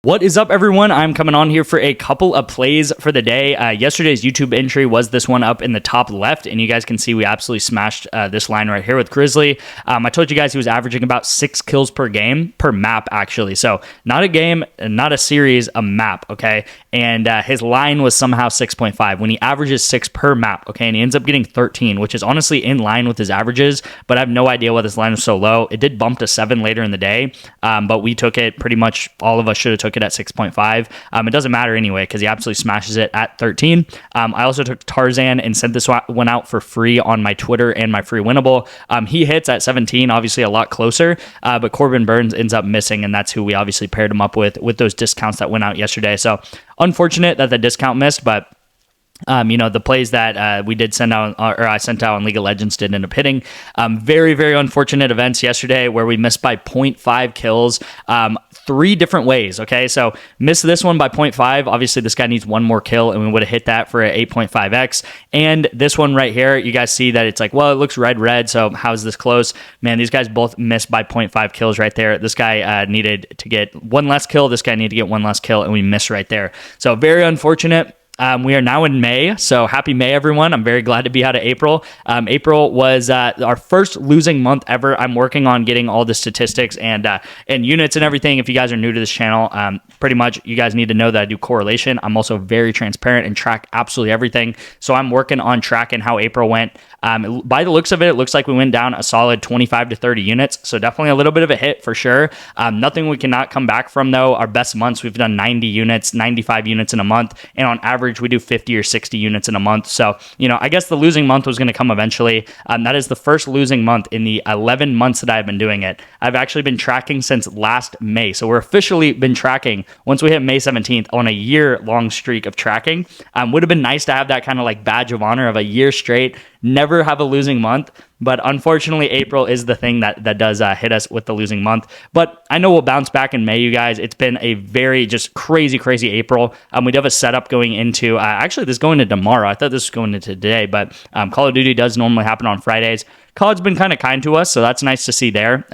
What is up, everyone? I'm coming on here for a couple of plays for the day. Yesterday's YouTube entry was this one up in the top left, and you guys can see we absolutely smashed this line right here with Grizzly. I told you guys he was averaging about 6 kills per game, per map, actually. So not a game, not a series, a map, okay? And his line was somehow 6.5 when he averages 6 per map, okay? And he ends up getting 13, which is honestly in line with his averages, but I have no idea why this line was so low. It did bump to 7 later in the day, but we took it pretty much, all of us should have took it at 6.5. It doesn't matter anyway because he absolutely smashes it at 13. I also took Tarzan and sent this one out for free on my Twitter and my free winnable. He hits at 17, obviously a lot closer, but Corbin Burns ends up missing, and that's who we obviously paired him up with those discounts that went out yesterday. So unfortunate that the discount missed, but the plays that we did send out, or I sent out on League of Legends, did end up hitting. Very, very unfortunate events yesterday where we missed by 0.5 kills, 3 different ways, okay? So missed this one by 0.5. Obviously, this guy needs one more kill, and we would have hit that for an 8.5x. And this one right here, you guys see that it's like, well, it looks red, so how is this close? Man, these guys both missed by 0.5 kills right there. This guy needed to get one less kill. This guy needed to get one less kill, and we missed right there. So very unfortunate. We are now in May, so happy May, everyone. I'm very glad to be out of April. April was our first losing month ever. I'm working on getting all the statistics and units and everything. If you guys are new to this channel, pretty much you guys need to know that I do correlation. I'm also very transparent and track absolutely everything. So I'm working on tracking how April went. By the looks of it, it looks like we went down a solid 25 to 30 units. So definitely a little bit of a hit for sure. Nothing we cannot come back from, though. Our best months, we've done 90 units, 95 units in a month. And on average, we do 50 or 60 units in a month. So, I guess the losing month was going to come eventually. That is the first losing month in the 11 months that I've been doing it. I've actually been tracking since last May. So we're officially been tracking once we hit May 17th on a year-long streak of tracking. Would have been nice to have that kind of like badge of honor of a year straight, never have a losing month. But unfortunately, April is the thing that does hit us with the losing month. But I know we'll bounce back in May, you guys. It's been a very just crazy April. We do have a setup going into, actually this is going into tomorrow. I thought this was going into today, but Call of Duty does normally happen on Fridays. COD's been kind of kind to us, so that's nice to see there.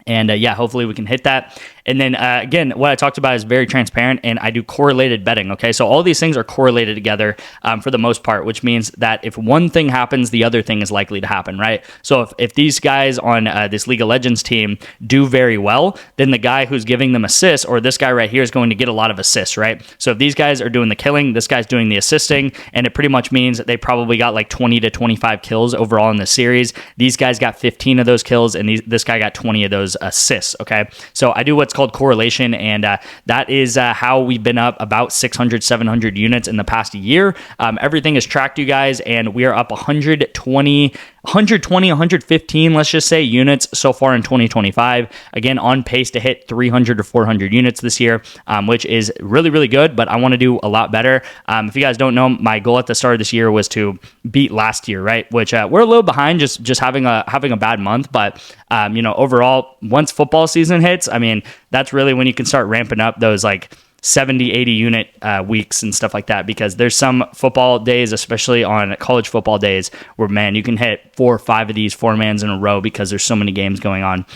Yeah, hopefully we can hit that. And then, again, what I talked about is very transparent, and I do correlated betting, okay? So all these things are correlated together for the most part, which means that if one thing happens, the other thing is likely to happen, right? So if these guys on this League of Legends team do very well, then the guy who's giving them assists, or this guy right here, is going to get a lot of assists, right? So if these guys are doing the killing, this guy's doing the assisting, and it pretty much means that they probably got like 20 to 25 kills overall in the series. These guys got 15 of those kills, and this guy got 20 of those assists, okay? So I do what's called correlation, and that is how we've been up about 600, 700 units in the past year. Everything is tracked, you guys, and we are up 120, 115, let's just say, units so far in 2025. Again, on pace to hit 300 to 400 units this year, which is really, really good, but I want to do a lot better. If you guys don't know, my goal at the start of this year was to beat last year, right? Which we're a little behind, just having a bad month, but overall, once football season hits, that's really when you can start ramping up those like 70, 80 unit weeks and stuff like that, because there's some football days, especially on college football days, where, man, you can hit 4 or 5 of these 4-mans in a row because there's so many games going on.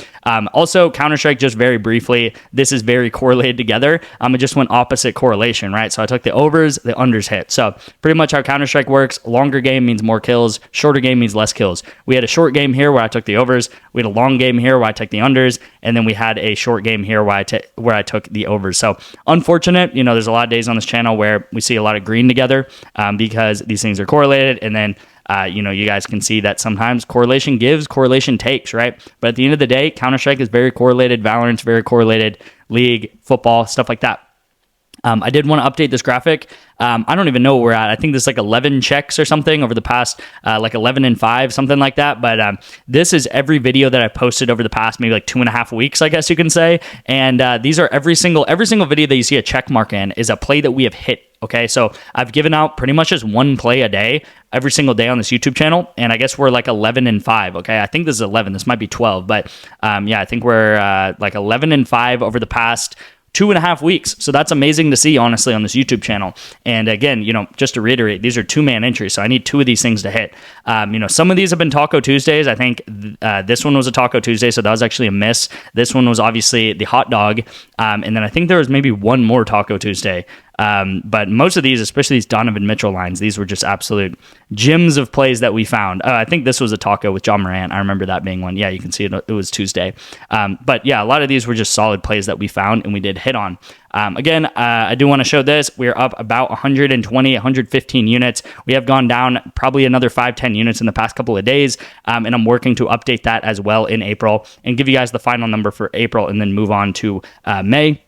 Also, Counter-Strike, just very briefly, this is very correlated together. It just went opposite correlation, right? So I took the overs, the unders hit. So pretty much how Counter-Strike works, longer game means more kills, shorter game means less kills. We had a short game here where I took the overs, we had a long game here where I took the unders, and then we had a short game here where I took the overs. So unfortunate, there's a lot of days on this channel where we see a lot of green together because these things are correlated, and then you guys can see that sometimes correlation gives, correlation takes, right? But at the end of the day, Counter-Strike is very correlated, Valorant's very correlated, League, football, stuff like that. I did want to update this graphic. I don't even know where we're at. I think there's like 11 checks or something over the past, like 11 and 5, something like that. But this is every video that I posted over the past maybe like 2.5 weeks, I guess you can say. And these are every single video that you see a check mark in is a play that we have hit. Okay, so I've given out pretty much just one play a day, every single day on this YouTube channel, and I guess we're like 11 and 5. Okay, I think this is 11. This might be 12, but yeah, I think we're like 11 and 5 over the past 2.5 weeks. So that's amazing to see, honestly, on this YouTube channel. And again, just to reiterate, these are 2-man entries. So I need 2 of these things to hit. Some of these have been Taco Tuesdays. I think this one was a Taco Tuesday, so that was actually a miss. This one was obviously the hot dog. And then I think there was maybe one more Taco Tuesday. But most of these, especially these Donovan Mitchell lines, these were just absolute gems of plays that we found. I think this was a taco with John Morant. I remember that being one. Yeah, you can see it was Tuesday. But yeah, a lot of these were just solid plays that we found and we did hit on. Again, I do want to show this. We're up about 120, 115 units. We have gone down probably another 5-10 units in the past couple of days. And I'm working to update that as well in April and give you guys the final number for April and then move on to May.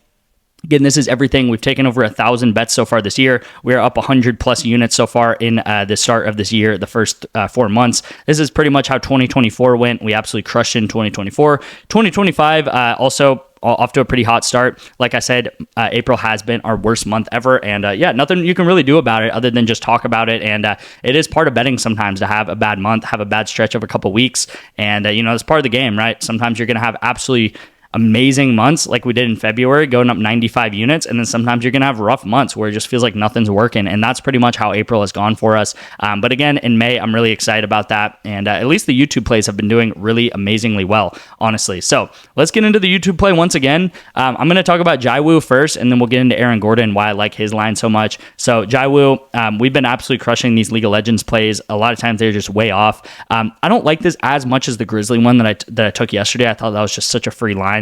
Again, this is everything. We've taken over 1,000 bets so far this year. We're up 100 plus units so far in the start of this year, the first 4 months. This is pretty much how 2024 went. We absolutely crushed in 2024. 2025 also off to a pretty hot start. Like I said, April has been our worst month ever. And yeah, nothing you can really do about it other than just talk about it. And it is part of betting sometimes to have a bad month, have a bad stretch of a couple weeks. And, it's part of the game, right? Sometimes you're going to have absolutely amazing months like we did in February, going up 95 units, and then sometimes you're going to have rough months where it just feels like nothing's working, and that's pretty much how April has gone for us. But again, in May, I'm really excited about that, and at least the YouTube plays have been doing really amazingly well, honestly. So let's get into the YouTube play once again. I'm going to talk about Jaiwu first, and then we'll get into Aaron Gordon, why I like his line so much. So Jaiwu, we've been absolutely crushing these League of Legends plays. A lot of times they're just way off. I don't like this as much as the Grizzly one that I took yesterday. I thought that was just such a free line.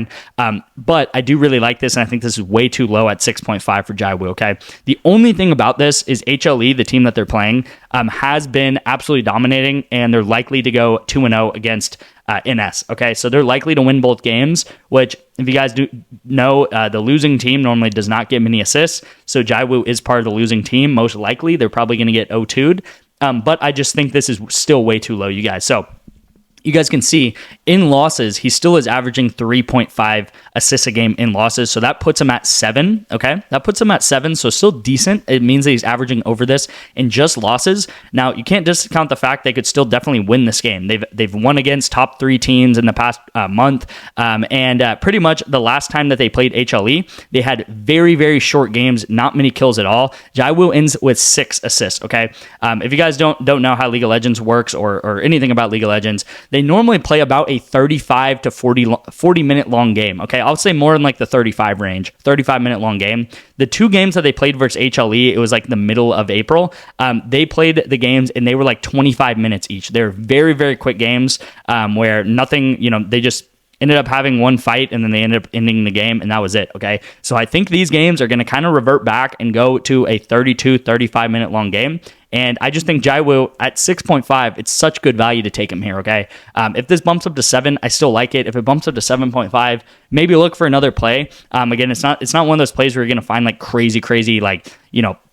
But I do really like this, and I think this is way too low at 6.5 for Jaiwu, okay? The only thing about this is HLE, the team that they're playing, has been absolutely dominating, and they're likely to go 2-0 against NS, okay? So they're likely to win both games, which, if you guys do know, the losing team normally does not get many assists, so Jaiwu is part of the losing team. Most likely, they're probably going to get 0-2'd, but I just think this is still way too low, you guys. So you guys can see in losses, he still is averaging 3.5 assists a game in losses. So that puts him at 7. Okay. That puts him at 7. So still decent. It means that he's averaging over this in just losses. Now, you can't discount the fact they could still definitely win this game. They've won against top 3 teams in the past month. And pretty much the last time that they played HLE, they had very, very short games, not many kills at all. Jaiwu ends with 6 assists. Okay. If you guys don't know how League of Legends works or anything about League of Legends, they normally play about a 35 to 40 minute long game. Okay, I'll say more in like the 35 range, 35-minute long game. The 2 games that they played versus HLE, it was like the middle of April. They played the games and they were like 25 minutes each. They're very, very quick games where nothing, they just ended up having one fight and then they ended up ending the game and that was it. Okay, so I think these games are going to kind of revert back and go to a 32, 35-minute long game. And I just think Jaiwu at 6.5, it's such good value to take him here, okay? If this bumps up to 7, I still like it. If it bumps up to 7.5, maybe look for another play. Again, it's not one of those plays where you're going to find like crazy, like,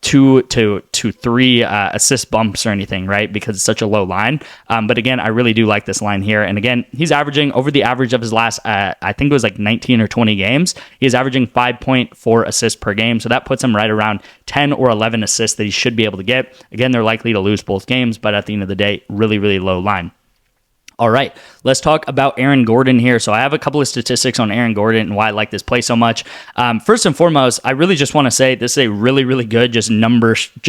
2 to 3 assist bumps or anything, right? Because it's such a low line. But again, I really do like this line here. And again, he's averaging over the average of his last, I think it was like 19 or 20 games. He's averaging 5.4 assists per game. So that puts him right around 10 or 11 assists that he should be able to get. Again, they're likely to lose both games, but at the end of the day, really, really low line. All right, let's talk about Aaron Gordon here. So I have a couple of statistics on Aaron Gordon and why I like this play so much. First and foremost, I really just want to say this is a really, really good just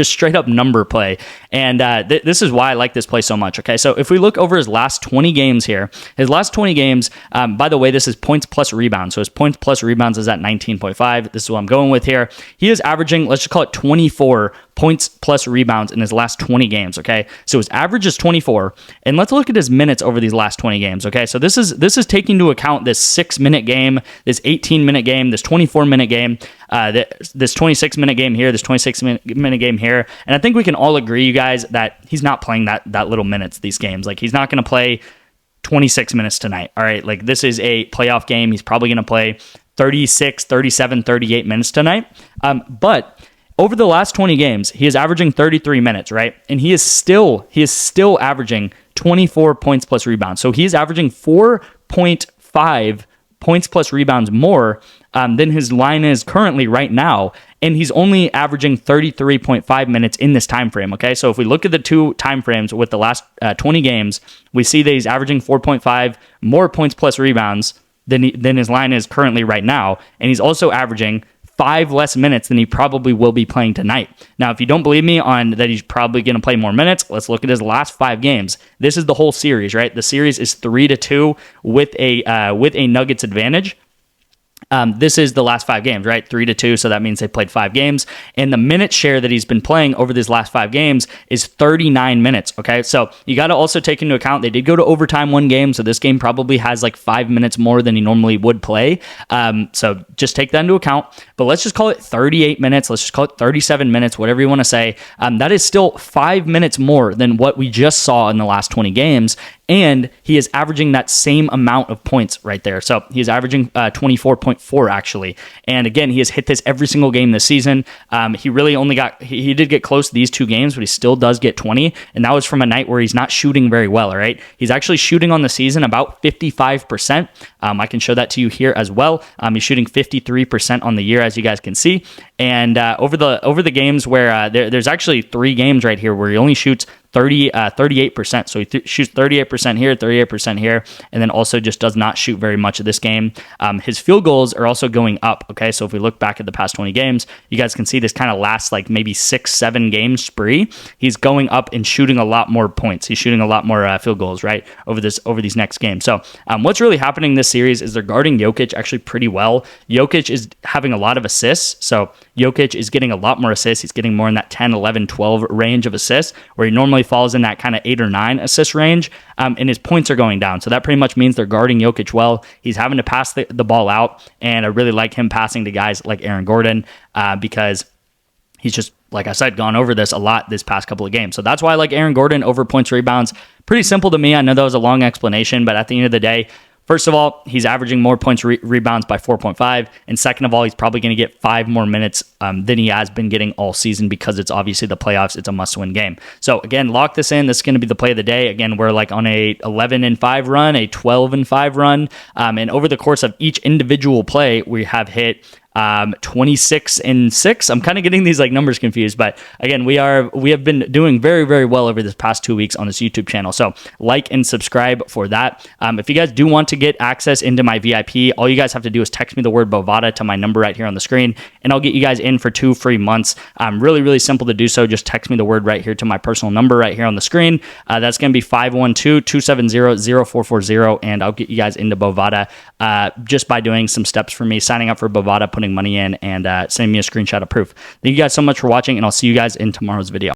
straight up number play. And this is why I like this play so much. Okay, so if we look over his last 20 games here, his last 20 games, by the way, this is points plus rebounds. So his points plus rebounds is at 19.5. This is what I'm going with here. He is averaging, let's just call it 24 points plus rebounds in his last 20 games, okay? So his average is 24, and let's look at his minutes over these last 20 games, okay? So this is taking into account this 6-minute game, this 18-minute game, this 24-minute game, this 26-minute game here, this 26-minute game here, and I think we can all agree, you guys, that he's not playing that little minutes these games. Like, he's not going to play 26 minutes tonight, all right? Like, this is a playoff game. He's probably going to play 36, 37, 38 minutes tonight, but over the last 20 games, he is averaging 33 minutes, right? And he is still averaging 24 points plus rebounds. So he's averaging 4.5 points plus rebounds more than his line is currently right now. And he's only averaging 33.5 minutes in this time frame, okay? So if we look at the 2 time frames with the last 20 games, we see that he's averaging 4.5 more points plus rebounds than his line is currently right now. And he's also averaging 5 less minutes than he probably will be playing tonight. Now, if you don't believe me on that he's probably going to play more minutes, let's look at his last 5 games. This is the whole series, right? The series is 3-2 with a Nuggets advantage. This is the last 5 games, right? 3-2, so that means they played 5 games. And the minute share that he's been playing over these last 5 games is 39 minutes, okay? So you got to also take into account they did go to overtime one game, so this game probably has like 5 minutes more than he normally would play. So just take that into account. But let's just call it 38 minutes. Let's just call it 37 minutes, whatever you want to say. That is still 5 minutes more than what we just saw in the last 20 games. And he is averaging that same amount of points right there. So he's averaging 24.4 actually. And again, he has hit this every single game this season. He really only he did get close to these 2 games, but he still does get 20. And that was from a night where he's not shooting very well, all right? He's actually shooting on the season about 55%. I can show that to you here as well. He's shooting 53% on the year, as you guys can see. And over the games where there's actually 3 games right here where he only shoots 38%. So he shoots 38% here, 38% here, and then also just does not shoot very much of this game. His field goals are also going up, okay? So if we look back at the past 20 games, you guys can see this kind of lasts like maybe 6-7 game spree. He's going up and shooting a lot more points. He's shooting a lot more field goals, right, over these next games. So what's really happening this series is they're guarding Jokic actually pretty well. Jokic is having a lot of assists, so Jokic is getting a lot more assists. He's getting more in that 10, 11, 12 range of assists, where he normally falls in that kind of 8 or 9 assist range, and his points are going down. So that pretty much means they're guarding Jokic well. He's having to pass the ball out, and I really like him passing to guys like Aaron Gordon because he's just, like I said, gone over this a lot this past couple of games. So that's why I like Aaron Gordon over points, rebounds. Pretty simple to me. I know that was a long explanation, but at the end of the day, first of all, he's averaging more points, rebounds by 4.5. And second of all, he's probably going to get 5 more minutes than he has been getting all season because it's obviously the playoffs. It's a must-win game. So again, lock this in. This is going to be the play of the day. Again, we're like on a 11-5 run, a 12-5 run. And over the course of each individual play, we have hit 26-6. I'm kind of getting these like numbers confused, but again, we have been doing very, very well over this past 2 weeks on this YouTube channel. So like and subscribe for that. If you guys do want to get access into my VIP, all you guys have to do is text me the word Bovada to my number right here on the screen, and I'll get you guys in for 2 free months. Really, really simple to do so. Just text me the word right here to my personal number right here on the screen. That's going to be 512-270-0440, and I'll get you guys into Bovada just by doing some steps for me, signing up for Bovada, putting money in, and sending me a screenshot of proof. Thank you guys so much for watching, and I'll see you guys in tomorrow's video.